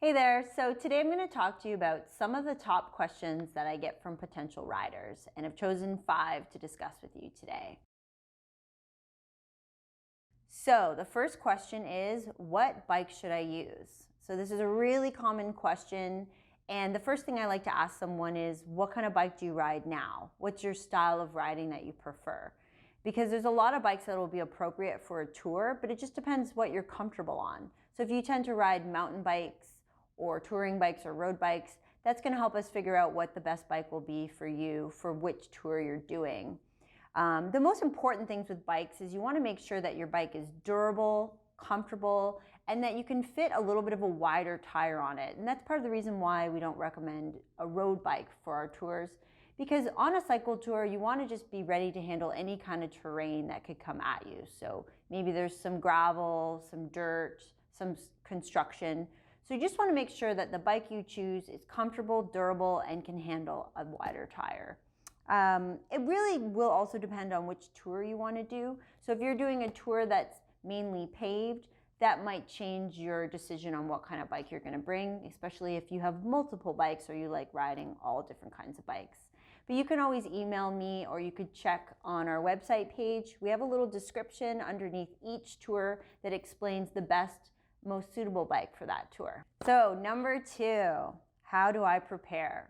Hey there, so today I'm going to talk to you about some of the top questions that I get from potential riders, and I've chosen 5 to discuss with you today. So the first question is, what bike should I use? So this is a really common question, and the first thing I like to ask someone is, what kind of bike do you ride now? What's your style of riding that you prefer? Because there's a lot of bikes that will be appropriate for a tour, but it just depends what you're comfortable on. So if you tend to ride mountain bikes, or touring bikes or road bikes, that's going to help us figure out what the best bike will be for you for which tour you're doing. The most important things with bikes is you want to make sure that your bike is durable, comfortable, and that you can fit a little bit of a wider tire on it. And that's part of the reason why we don't recommend a road bike for our tours, because on a cycle tour, you want to just be ready to handle any kind of terrain that could come at you. So maybe there's some gravel, some dirt, some construction. So you just want to make sure that the bike you choose is comfortable, durable, and can handle a wider tire. It really will also depend on which tour you want to do. So if you're doing a tour that's mainly paved, that might change your decision on what kind of bike you're going to bring, especially if you have multiple bikes or you like riding all different kinds of bikes. But you can always email me, or you could check on our website page. We have a little description underneath each tour that explains the best, most suitable bike for that tour. So number 2, how do I prepare?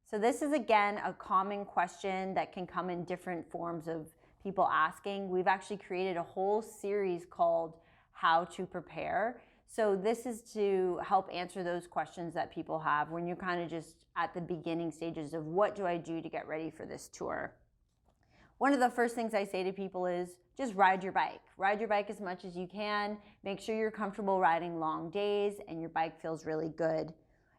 So this is again a common question that can come in different forms of people asking. We've actually created a whole series called How to Prepare. So this is to help answer those questions that people have when you're kind of just at the beginning stages of what do I do to get ready for this tour. One of the first things I say to people is just ride your bike. Ride your bike as much as you can. Make sure you're comfortable riding long days and your bike feels really good.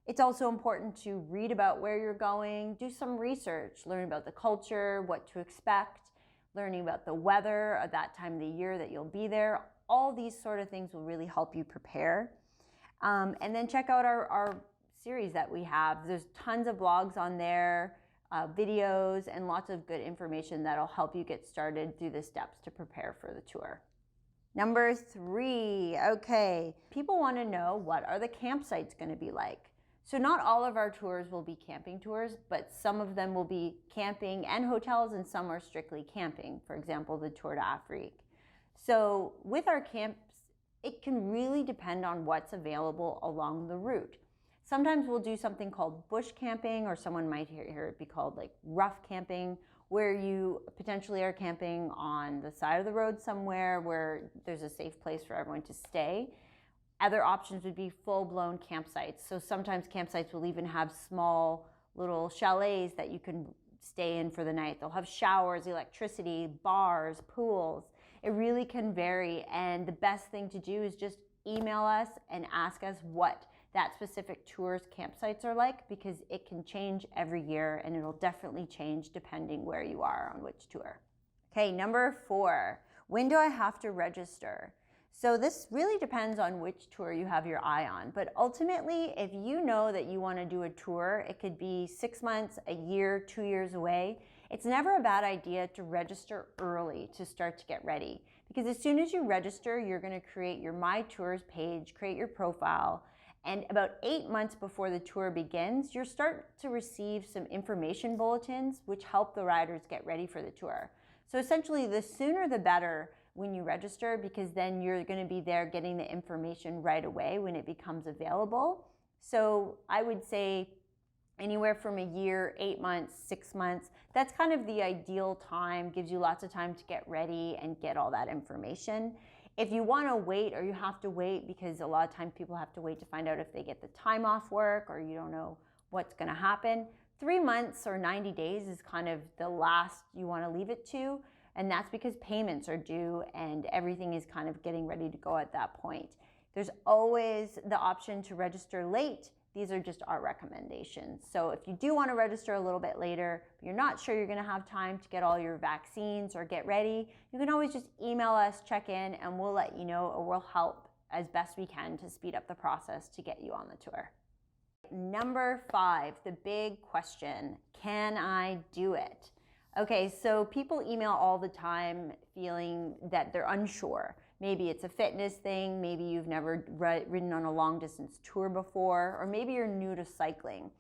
It's also important to read about where you're going, do some research, learn about the culture, what to expect, learning about the weather at that time of the year that you'll be there. All these sort of things will really help you prepare. And then check out our series that we have. There's tons of blogs on there. Videos and lots of good information that'll help you get started through the steps to prepare for the tour. Number 3, okay, people want to know, what are the campsites going to be like? So not all of our tours will be camping tours, but some of them will be camping and hotels, and some are strictly camping. For example, the Tour d'Afrique. So with our camps, it can really depend on what's available along the route. Sometimes we'll do something called bush camping, or someone might hear it be called like rough camping, where you potentially are camping on the side of the road somewhere where there's a safe place for everyone to stay. Other options would be full-blown campsites. So sometimes campsites will even have small little chalets that you can stay in for the night. They'll have showers, electricity, bars, pools. It really can vary, and the best thing to do is just email us and ask us what that specific tour's campsites are like, because it can change every year, and it'll definitely change depending where you are on which tour. Okay, number 4, when do I have to register? So this really depends on which tour you have your eye on, but ultimately, if you know that you want to do a tour, it could be 6 months, a year, 2 years away. It's never a bad idea to register early to start to get ready, because as soon as you register, you're going to create your My Tours page, create your profile, and about 8 months before the tour begins, you'll start to receive some information bulletins which help the riders get ready for the tour. So essentially, the sooner the better when you register, because then you're going to be there getting the information right away when it becomes available. So I would say anywhere from a year, 8 months, 6 months. That's kind of the ideal time, gives you lots of time to get ready and get all that information. If you want to wait, or you have to wait, because a lot of times people have to wait to find out if they get the time off work, or you don't know what's going to happen, 3 months or 90 days is kind of the last you want to leave it to. And that's because payments are due and everything is kind of getting ready to go at that point. There's always the option to register late. These are just our recommendations. So if you do want to register a little bit later, but you're not sure you're going to have time to get all your vaccines or get ready, you can always just email us, check in, and we'll let you know, or we'll help as best we can to speed up the process to get you on the tour. Number 5, the big question, can I do it? Okay, so people email all the time feeling that they're unsure. Maybe it's a fitness thing, maybe you've never ridden on a long distance tour before, or maybe you're new to cycling.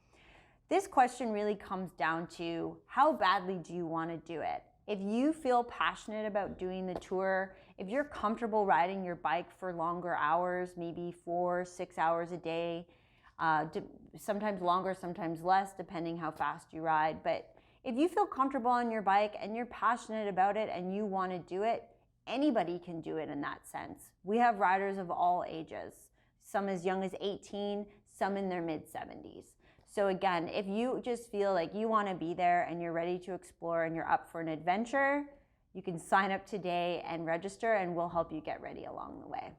This question really comes down to how badly do you want to do it? If you feel passionate about doing the tour, if you're comfortable riding your bike for longer hours, maybe 4-6 hours a day, sometimes longer, sometimes less, depending how fast you ride. But if you feel comfortable on your bike and you're passionate about it and you want to do it, anybody can do it in that sense. We have riders of all ages, some as young as 18, some in their mid-70s. So again, if you just feel like you want to be there and you're ready to explore and you're up for an adventure, you can sign up today and register, and we'll help you get ready along the way.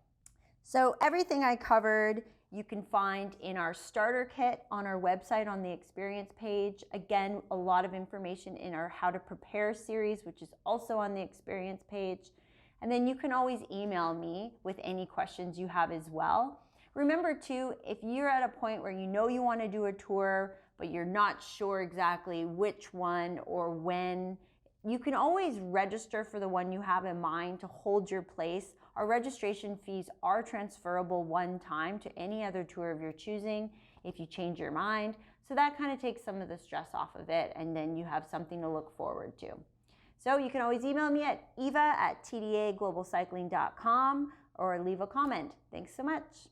So everything I covered you can find in our starter kit on our website on the experience page. Again, a lot of information in our how to prepare series, which is also on the experience page. And then you can always email me with any questions you have as well. Remember too, if you're at a point where you know you want to do a tour, but you're not sure exactly which one or when, you can always register for the one you have in mind to hold your place. Our registration fees are transferable one time to any other tour of your choosing if you change your mind. So that kind of takes some of the stress off of it, and then you have something to look forward to. So you can always email me at eva@tdaglobalcycling.com or leave a comment. Thanks so much.